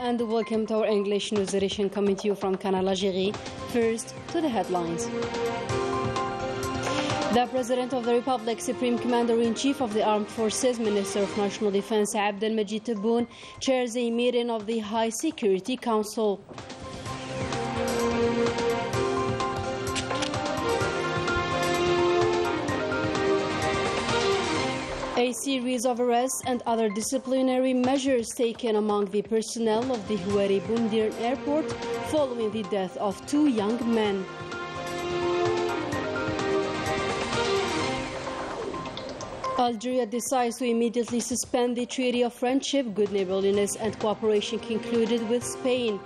and welcome to our English news edition coming to you from Canal, Algérie. First, to the headlines. The President of the Republic, Supreme Commander-in-Chief of the Armed Forces, Minister of National Defense Abdelmajid Tebboune, chairs a meeting of the High Security Council. A series of arrests and other disciplinary measures taken among the personnel of the Houari Boumediene Airport following the death of two young men. Algeria decides to immediately suspend the Treaty of Friendship, Good Neighborliness and Cooperation concluded with Spain.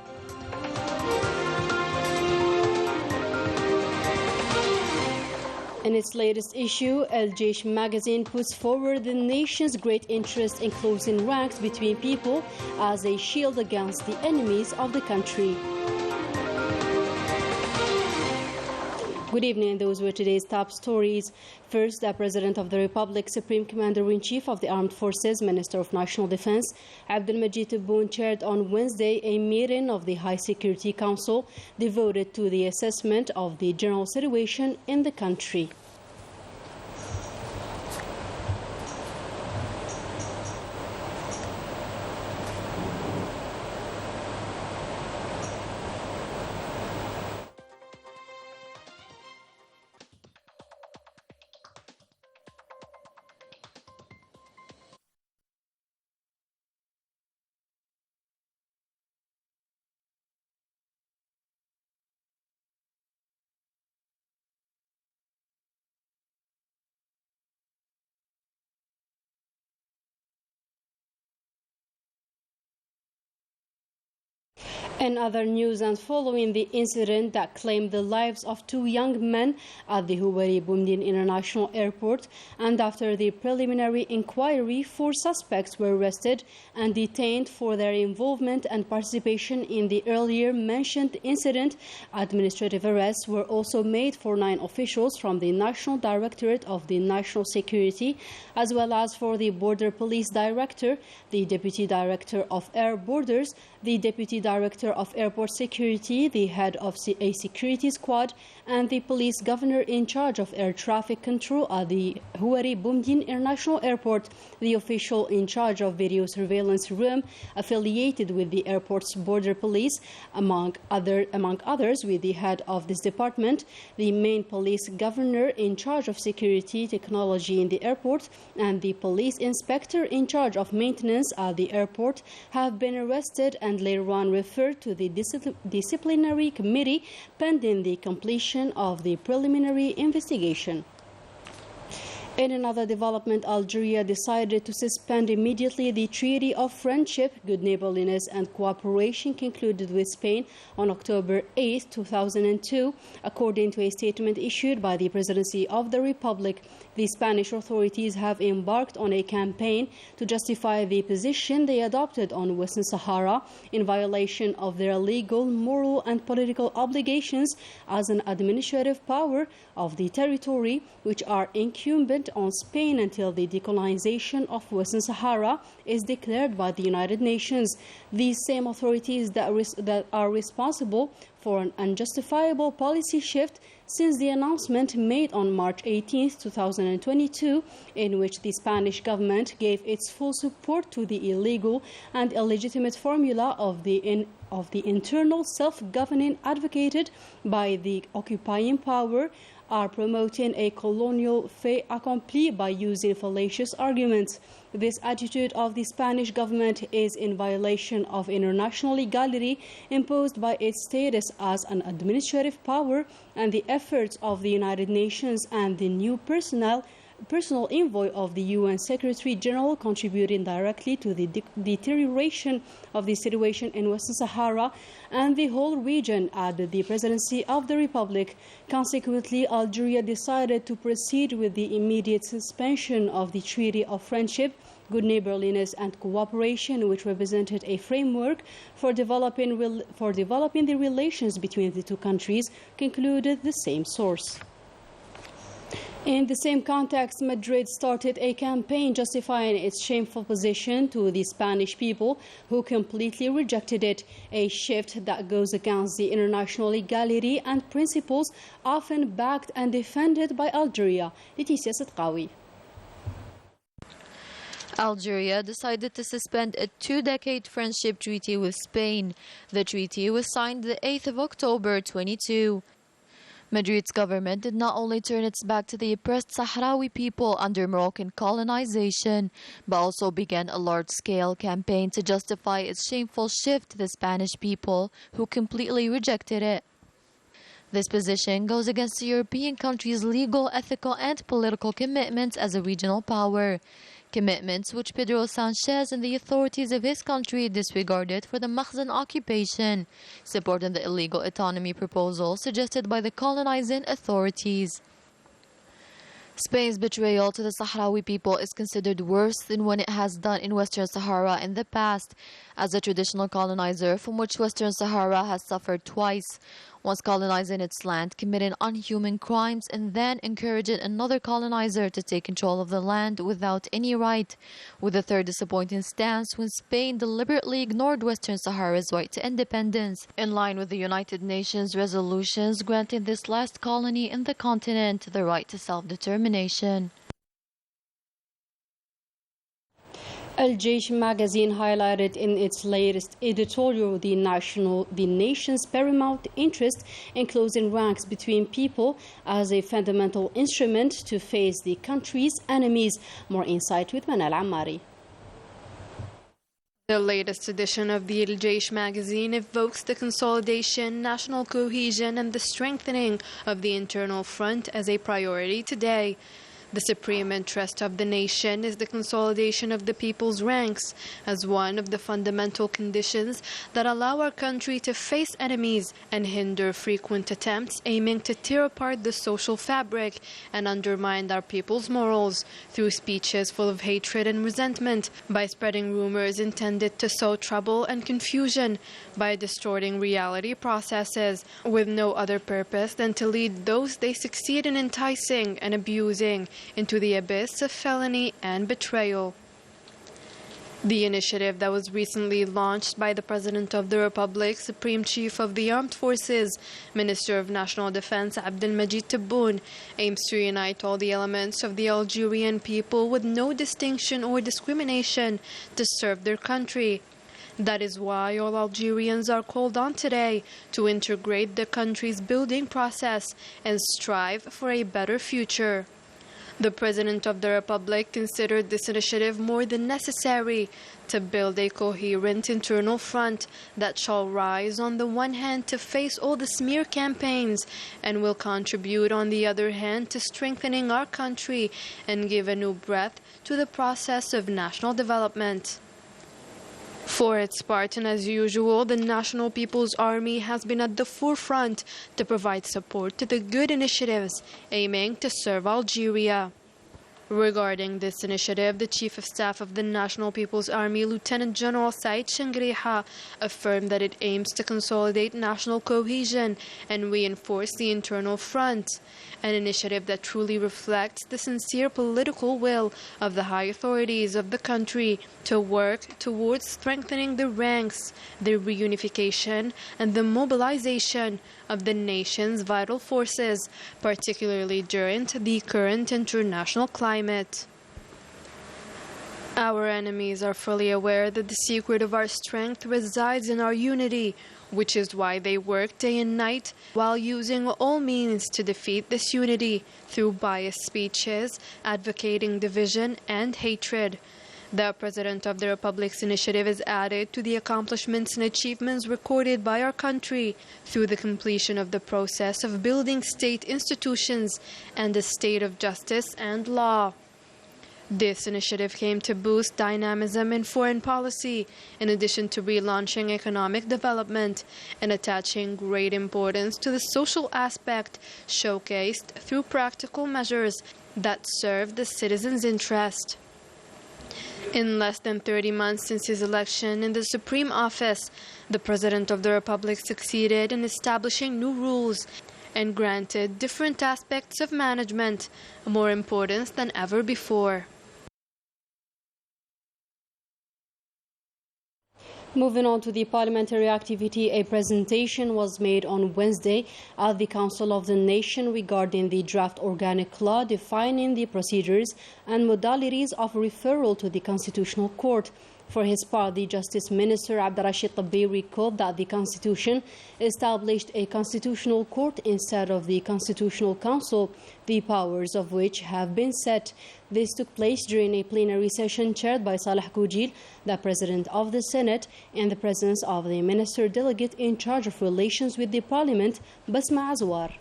In its latest issue, El Jaish magazine puts forward the nation's great interest in closing ranks between people as a shield against the enemies of the country. Good evening, those were today's top stories. First, the President of the Republic, Supreme Commander-in-Chief of the Armed Forces, Minister of National Defense, Abdelmajid Tebboune, chaired on Wednesday a meeting of the High Security Council devoted to the assessment of the general situation in the country. In other news, and following the incident that claimed the lives of two young men at the Houari Boumediene International Airport, and after the preliminary inquiry, 4 suspects were arrested and detained for their involvement and participation in the earlier mentioned incident, administrative arrests were also made for 9 officials from the National Directorate of the National Security, as well as for the Border Police Director, the Deputy Director of Air Borders, the Deputy Director of Airport Security, the head of a security squad, and the police governor in charge of air traffic control at the Houari Boumediene International Airport, the official in charge of video surveillance room affiliated with the airport's border police, among others with the head of this department, the main police governor in charge of security technology in the airport, and the police inspector in charge of maintenance at the airport have been arrested and later on referred to the disciplinary committee pending the completion of the preliminary investigation. In another development, Algeria decided to suspend immediately the Treaty of Friendship, Good Neighborliness and Cooperation concluded with Spain on October 8, 2002, according to a statement issued by the Presidency of the Republic. The Spanish authorities have embarked on a campaign to justify the position they adopted on Western Sahara in violation of their legal, moral and political obligations as an administrative power of the territory, which are incumbent on Spain until the decolonization of Western Sahara is declared by the United Nations. These same authorities that are responsible for an unjustifiable policy shift since the announcement made on March 18, 2022, in which the Spanish government gave its full support to the illegal and illegitimate formula of the internal self-governing advocated by the occupying power, are promoting a colonial fait accompli by using fallacious arguments. This attitude of the Spanish government is in violation of international legality imposed by its status as an administrative power and the efforts of the United Nations and the new personal envoy of the UN Secretary General contributing directly to the deterioration of the situation in Western Sahara and the whole region, added the Presidency of the Republic. Consequently, Algeria decided to proceed with the immediate suspension of the Treaty of Friendship, Good Neighborliness and Cooperation, which represented a framework for developing the relations between the two countries, concluded the same source. In the same context, Madrid started a campaign justifying its shameful position to the Spanish people who completely rejected it, a shift that goes against the international legality and principles often backed and defended by Algeria. Leticia Sidqawi. Algeria decided to suspend a two-decade friendship treaty with Spain. The treaty was signed the 8th of October 2022. Madrid's government did not only turn its back to the oppressed Sahrawi people under Moroccan colonization, but also began a large-scale campaign to justify its shameful shift to the Spanish people, who completely rejected it. This position goes against the European country's legal, ethical, and political commitments as a regional power. Commitments which Pedro Sanchez and the authorities of his country disregarded for the Makhzen occupation, supporting the illegal autonomy proposal suggested by the colonizing authorities. Spain's betrayal to the Sahrawi people is considered worse than what it has done in Western Sahara in the past, as a traditional colonizer from which Western Sahara has suffered twice, once colonizing its land, committing unhuman crimes, and then encouraging another colonizer to take control of the land without any right, with a third disappointing stance when Spain deliberately ignored Western Sahara's right to independence, in line with the United Nations resolutions granting this last colony in the continent the right to self-determination. Al-Jaish magazine highlighted in its latest editorial the nation's paramount interest in closing ranks between people as a fundamental instrument to face the country's enemies. More insight with Manal Ammari. The latest edition of the Al-Jaish magazine evokes the consolidation, national cohesion, and the strengthening of the internal front as a priority today. The supreme interest of the nation is the consolidation of the people's ranks as one of the fundamental conditions that allow our country to face enemies and hinder frequent attempts aiming to tear apart the social fabric and undermine our people's morals through speeches full of hatred and resentment, by spreading rumors intended to sow trouble and confusion, by distorting reality processes with no other purpose than to lead those they succeed in enticing and abusing into the abyss of felony and betrayal. The initiative that was recently launched by the President of the Republic, Supreme Chief of the Armed Forces, Minister of National Defense Abdelmajid Tebboune, aims to unite all the elements of the Algerian people with no distinction or discrimination to serve their country. That is why all Algerians are called on today to integrate the country's building process and strive for a better future. The President of the Republic considered this initiative more than necessary to build a coherent internal front that shall rise on the one hand to face all the smear campaigns and will contribute on the other hand to strengthening our country and give a new breath to the process of national development. For its part, and as usual, the National People's Army has been at the forefront to provide support to the good initiatives aiming to serve Algeria. Regarding this initiative, the Chief of Staff of the National People's Army, Lieutenant General Said Shangriha, affirmed that it aims to consolidate national cohesion and reinforce the internal front, an initiative that truly reflects the sincere political will of the high authorities of the country to work towards strengthening the ranks, the reunification, and the mobilization of the nation's vital forces, particularly during the current international climate. Our enemies are fully aware that the secret of our strength resides in our unity, which is why they work day and night while using all means to defeat this unity through biased speeches, advocating division and hatred. The President of the Republic's initiative is added to the accomplishments and achievements recorded by our country through the completion of the process of building state institutions and a state of justice and law. This initiative came to boost dynamism in foreign policy, in addition to relaunching economic development and attaching great importance to the social aspect, showcased through practical measures that serve the citizens' interest. In less than 30 months since his election in the Supreme Office, the President of the Republic succeeded in establishing new rules and granted different aspects of management more importance than ever before. Moving on to the parliamentary activity, a presentation was made on Wednesday at the Council of the Nation regarding the draft organic law defining the procedures and modalities of referral to the Constitutional Court. For his part, the Justice Minister Abdurrashid Tabbi recalled that the Constitution established a constitutional court instead of the Constitutional Council, the powers of which have been set. This took place during a plenary session chaired by Saleh Koujil, the President of the Senate, in the presence of the Minister Delegate in charge of relations with the Parliament, Basma Azwar.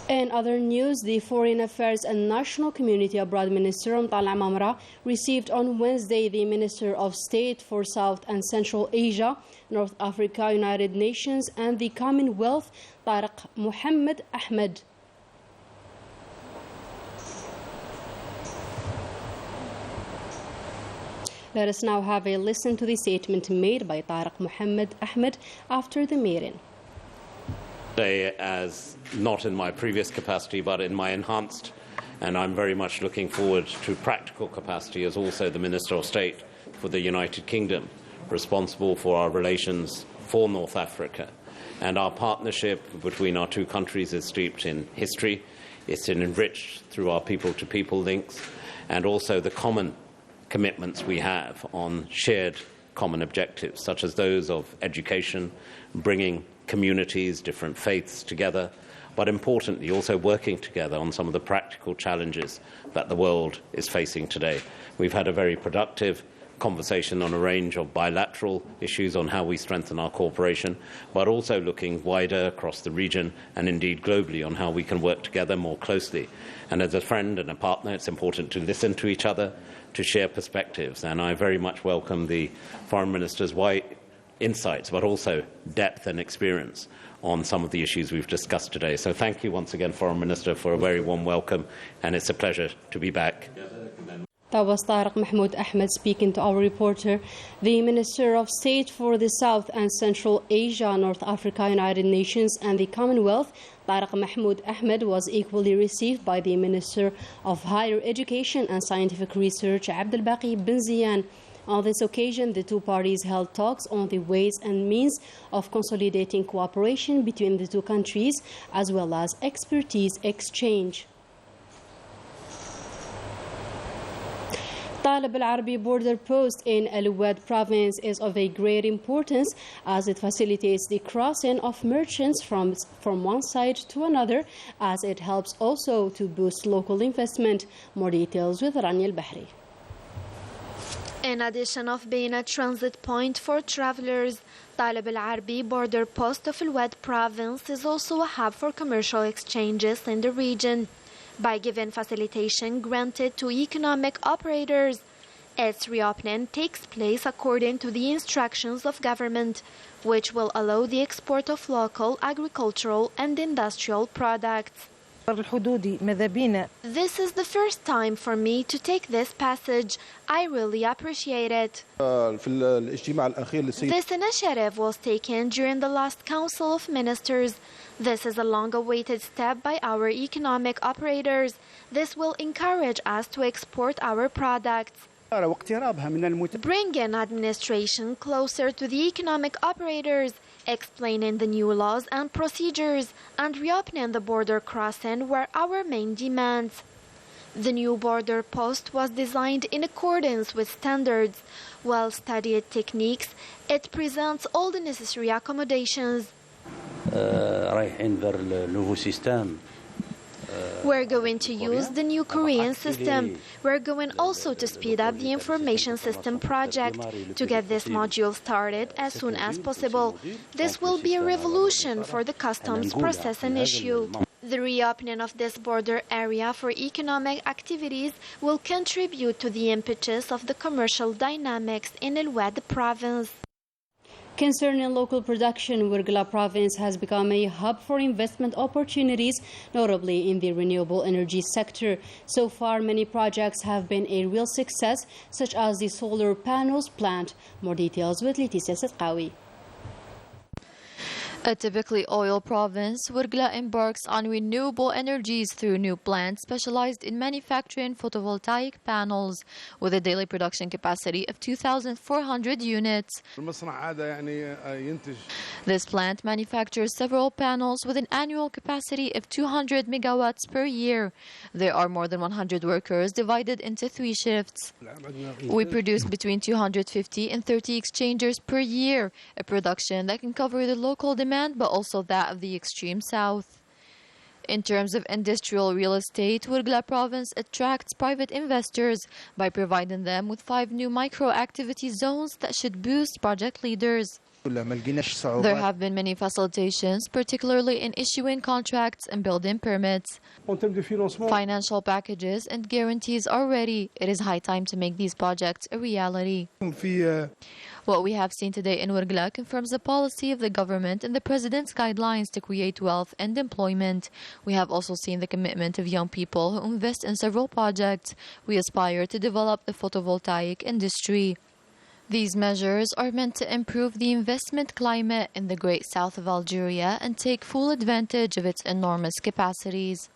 In other news, the Foreign Affairs and National Community Abroad Minister Mtala Mamra received on Wednesday the Minister of State for South and Central Asia, North Africa, United Nations and the Commonwealth, Tariq Mohammed Ahmed. Let us now have a listen to the statement made by Tariq Mohammed Ahmed after the meeting. As not in my previous capacity, but in my enhanced, and I'm very much looking forward to practical capacity as also the Minister of State for the United Kingdom, responsible for our relations for North Africa. And our partnership between our two countries is steeped in history, it's enriched through our people-to-people links, and also the common commitments we have on shared common objectives, such as those of education, bringing communities, different faiths together, but importantly also working together on some of the practical challenges that the world is facing today. We've had a very productive conversation on a range of bilateral issues on how we strengthen our cooperation, but also looking wider across the region and indeed globally on how we can work together more closely. And as a friend and a partner, it's important to listen to each other, to share perspectives, and I very much welcome the Foreign Minister's wide insights, but also depth and experience on some of the issues we've discussed today. So thank you once again, Foreign Minister, for a very warm welcome, and it's a pleasure to be back. That was Tariq Mahmoud Ahmed speaking to our reporter. The Minister of State for the South and Central Asia, North Africa, United Nations and the Commonwealth, Tariq Mahmoud Ahmed, was equally received by the Minister of Higher Education and Scientific Research, Abdel Baqi bin Ziyan. On this occasion, the two parties held talks on the ways and means of consolidating cooperation between the two countries, as well as expertise exchange. Talib al-Arabi border post in Al-Wad province is of a great importance as it facilitates the crossing of merchants from one side to another, as it helps also to boost local investment. More details with Rania al-Bahri. In addition of being a transit point for travelers, Talib al-Arabi border post of Al-Wad province is also a hub for commercial exchanges in the region. By giving facilitation granted to economic operators, its reopening takes place according to the instructions of government, which will allow the export of local agricultural and industrial products. This is the first time for me to take this passage. I really appreciate it. This initiative was taken during the last Council of Ministers. This is a long-awaited step by our economic operators. This will encourage us to export our products. Bringing administration closer to the economic operators, explaining the new laws and procedures, and reopening the border crossing were our main demands. The new border post was designed in accordance with standards. Well-studied techniques, it presents all the necessary accommodations. We're going to use the new Korean system. We're going also to speed up the information system project to get this module started as soon as possible. This will be a revolution for the customs processing issue. The reopening of this border area for economic activities will contribute to the impetus of the commercial dynamics in Al-Wad province. Concerning local production, Wirgala province has become a hub for investment opportunities, notably in the renewable energy sector. So far, many projects have been a real success, such as the solar panels plant. More details with Leticia Setqawi. A typically oil province, Wirgla embarks on renewable energies through new plants specialized in manufacturing photovoltaic panels with a daily production capacity of 2,400 units. This plant manufactures several panels with an annual capacity of 200 megawatts per year. There are more than 100 workers divided into 3 shifts. We produce between 250 and 30 exchangers per year, a production that can cover the local demand but also that of the extreme south. In terms of industrial real estate, Wirgla province attracts private investors by providing them with 5 new micro-activity zones that should boost project leaders. There have been many facilitations, particularly in issuing contracts and building permits. Financial packages and guarantees are ready. It is high time to make these projects a reality. What we have seen today in Wirgla confirms the policy of the government and the President's guidelines to create wealth and employment. We have also seen the commitment of young people who invest in several projects. We aspire to develop the photovoltaic industry. These measures are meant to improve the investment climate in the great south of Algeria and take full advantage of its enormous capacities.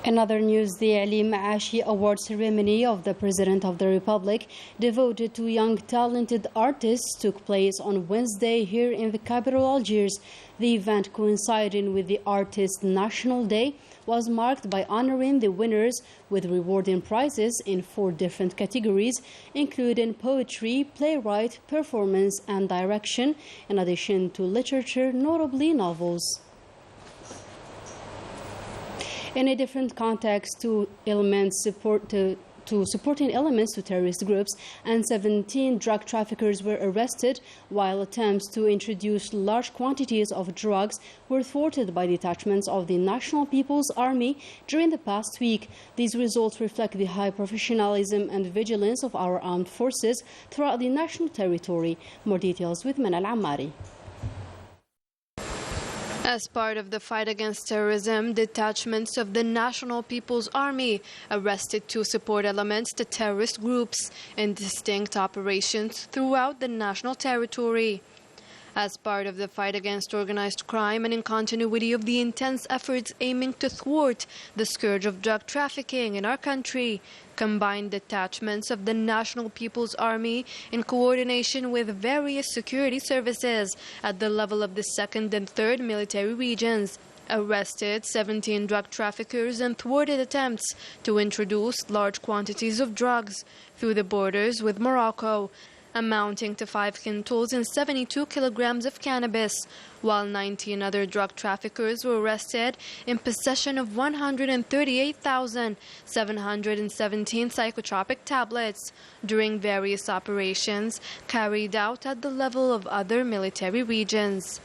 In other news, the Ali Maashi Award ceremony of the President of the Republic, devoted to young talented artists, took place on Wednesday here in the capital Algiers. The event, coinciding with the Artists' National Day, was marked by honoring the winners with rewarding prizes in 4 different categories, including poetry, playwright, performance, and direction, in addition to literature, notably novels. In a different context, supporting elements to terrorist groups, and 17 drug traffickers were arrested, while attempts to introduce large quantities of drugs were thwarted by detachments of the National People's Army during the past week. These results reflect the high professionalism and vigilance of our armed forces throughout the national territory. More details with Manal Ammari. As part of the fight against terrorism, detachments of the National People's Army arrested 2 support elements to terrorist groups in distinct operations throughout the national territory. As part of the fight against organized crime and in continuity of the intense efforts aiming to thwart the scourge of drug trafficking in our country, combined detachments of the National People's Army in coordination with various security services at the level of the 2nd and 3rd military regions arrested 17 drug traffickers and thwarted attempts to introduce large quantities of drugs through the borders with Morocco, amounting to 5 quintals and 72 kilograms of cannabis, while 19 other drug traffickers were arrested in possession of 138,717 psychotropic tablets during various operations carried out at the level of other military regions.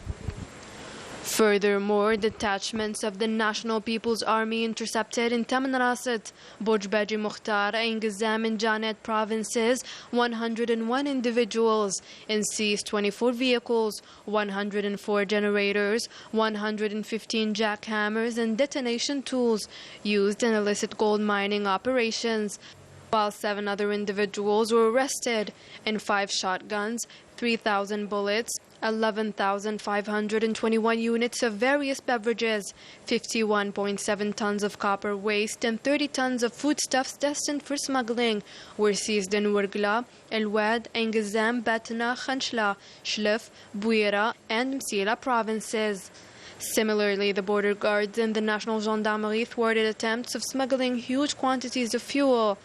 Furthermore, detachments of the National People's Army intercepted in Tamanrasset, Bojbeji Mukhtar, Ain Gizam and Janet provinces 101 individuals and seized 24 vehicles, 104 generators, 115 jackhammers and detonation tools used in illicit gold mining operations, while 7 other individuals were arrested and 5 shotguns, 3,000 bullets, 11,521 units of various beverages, 51.7 tons of copper waste, and 30 tons of foodstuffs destined for smuggling were seized in Wirgla, El Wad, Ain Gizam, Batna, Khanshla, Shlif, Bouira, and Msila provinces. Similarly, the border guards and the National Gendarmerie thwarted attempts of smuggling huge quantities of fuel,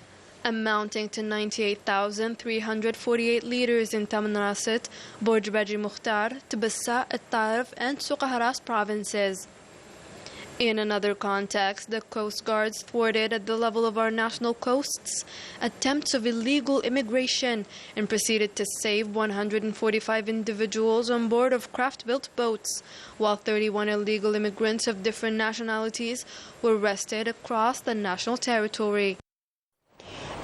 amounting to 98,348 liters in Tamanrasset, Bojbeji Mukhtar, Tbissa, At-Tarif, and Suqahras provinces. In another context, the Coast Guards thwarted at the level of our national coasts attempts of illegal immigration and proceeded to save 145 individuals on board of craft-built boats, while 31 illegal immigrants of different nationalities were arrested across the national territory.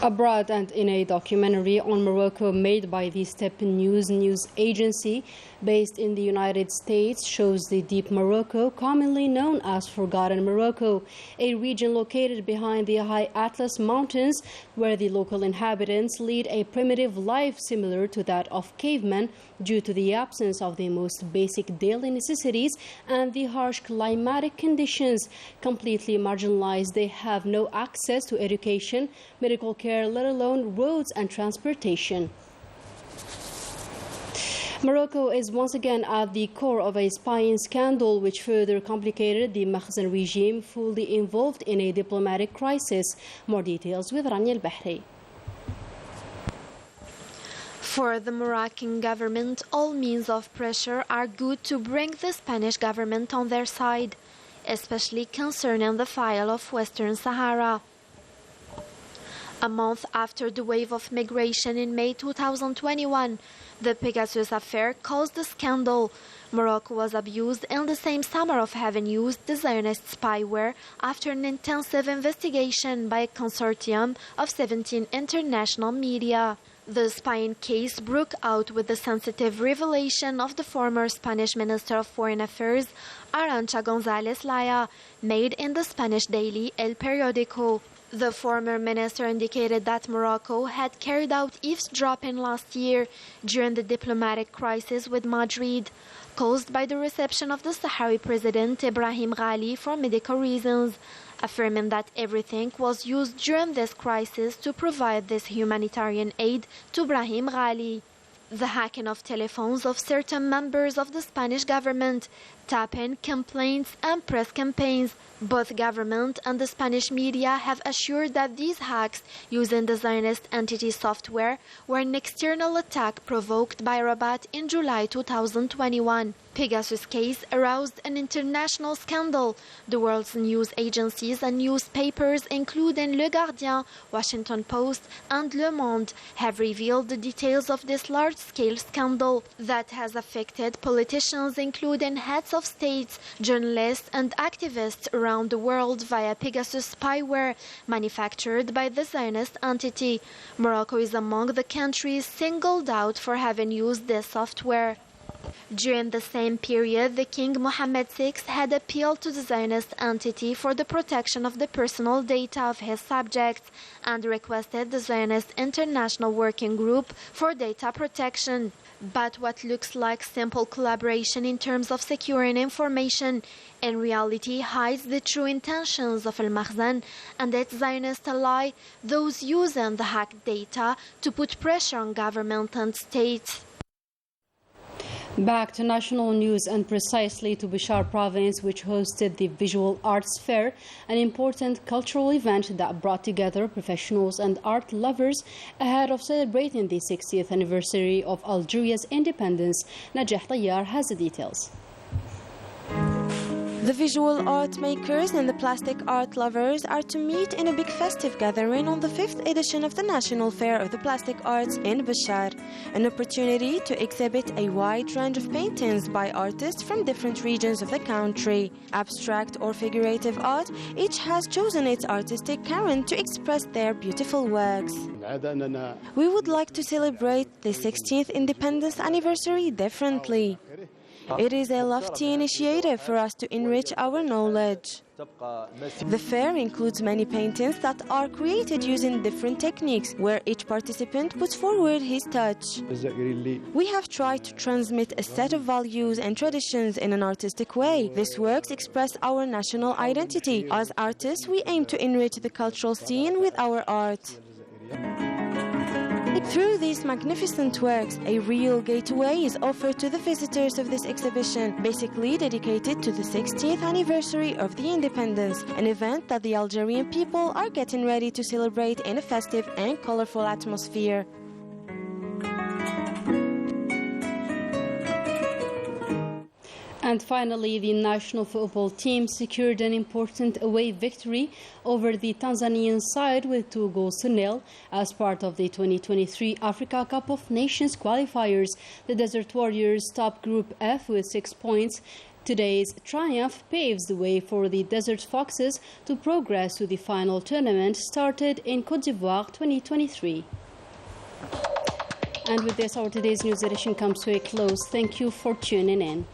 Abroad, and in a documentary on Morocco made by the Step News news agency based in the United States, shows the deep Morocco, commonly known as Forgotten Morocco, a region located behind the high Atlas Mountains where the local inhabitants lead a primitive life similar to that of cavemen due to the absence of the most basic daily necessities and the harsh climatic conditions. Completely marginalized, they have no access to education, medical care, let alone roads and transportation. Morocco is once again at the core of a spying scandal which further complicated the Makhzen regime, fully involved in a diplomatic crisis. More details with Rania al-Bahri. For the Moroccan government, all means of pressure are good to bring the Spanish government on their side, especially concerning the file of Western Sahara. A month after the wave of migration in May 2021, the Pegasus affair caused a scandal. Morocco was abused in the same summer of having used the Zionist spyware after an intensive investigation by a consortium of 17 international media. The spying case broke out with the sensitive revelation of the former Spanish Minister of Foreign Affairs, Arantxa González Laya, made in the Spanish daily El Periódico. The former minister indicated that Morocco had carried out eavesdropping last year during the diplomatic crisis with Madrid, caused by the reception of the Sahrawi president Ibrahim Ghali for medical reasons, affirming that everything was used during this crisis to provide this humanitarian aid to Ibrahim Ghali. The hacking of telephones of certain members of the Spanish government, tapping, complaints and press campaigns. Both government and the Spanish media have assured that these hacks using the Zionist entity software were an external attack provoked by Rabat in July 2021. Pegasus case aroused an international scandal. The world's news agencies and newspapers, including Le Guardian, Washington Post and Le Monde, have revealed the details of this large-scale scandal that has affected politicians, including heads of states, journalists and activists around the world via Pegasus spyware manufactured by the Zionist entity. Morocco is among the countries singled out for having used this software. During the same period, the King Mohammed VI had appealed to the Zionist entity for the protection of the personal data of his subjects and requested the Zionist International Working Group for Data Protection. But what looks like simple collaboration in terms of securing information in reality hides the true intentions of Al-Makhzen and its Zionist ally, those using the hacked data to put pressure on government and states. Back to national news and precisely to Bishar province, which hosted the Visual Arts Fair, an important cultural event that brought together professionals and art lovers ahead of celebrating the 60th anniversary of Algeria's independence. Najah Tayyar has the details. The visual art makers and the plastic art lovers are to meet in a big festive gathering on the 5th edition of the National Fair of the Plastic Arts in Bishar, an opportunity to exhibit a wide range of paintings by artists from different regions of the country. Abstract or figurative art, each has chosen its artistic current to express their beautiful works. We would like to celebrate the 60th independence anniversary differently. It is a lofty initiative for us to enrich our knowledge. The fair includes many paintings that are created using different techniques, where each participant puts forward his touch. We have tried to transmit a set of values and traditions in an artistic way. These works express our national identity. As artists, we aim to enrich the cultural scene with our art. Through these magnificent works, a real gateway is offered to the visitors of this exhibition, basically dedicated to the 60th anniversary of the independence, an event that the Algerian people are getting ready to celebrate in a festive and colorful atmosphere. And finally, the national football team secured an important away victory over the Tanzanian side with 2-0 as part of the 2023 Africa Cup of Nations qualifiers. The Desert Warriors topped Group F with 6 points Today's triumph paves the way for the Desert Foxes to progress to the final tournament started in Côte d'Ivoire 2023. And with this, our today's news edition comes to a close. Thank you for tuning in.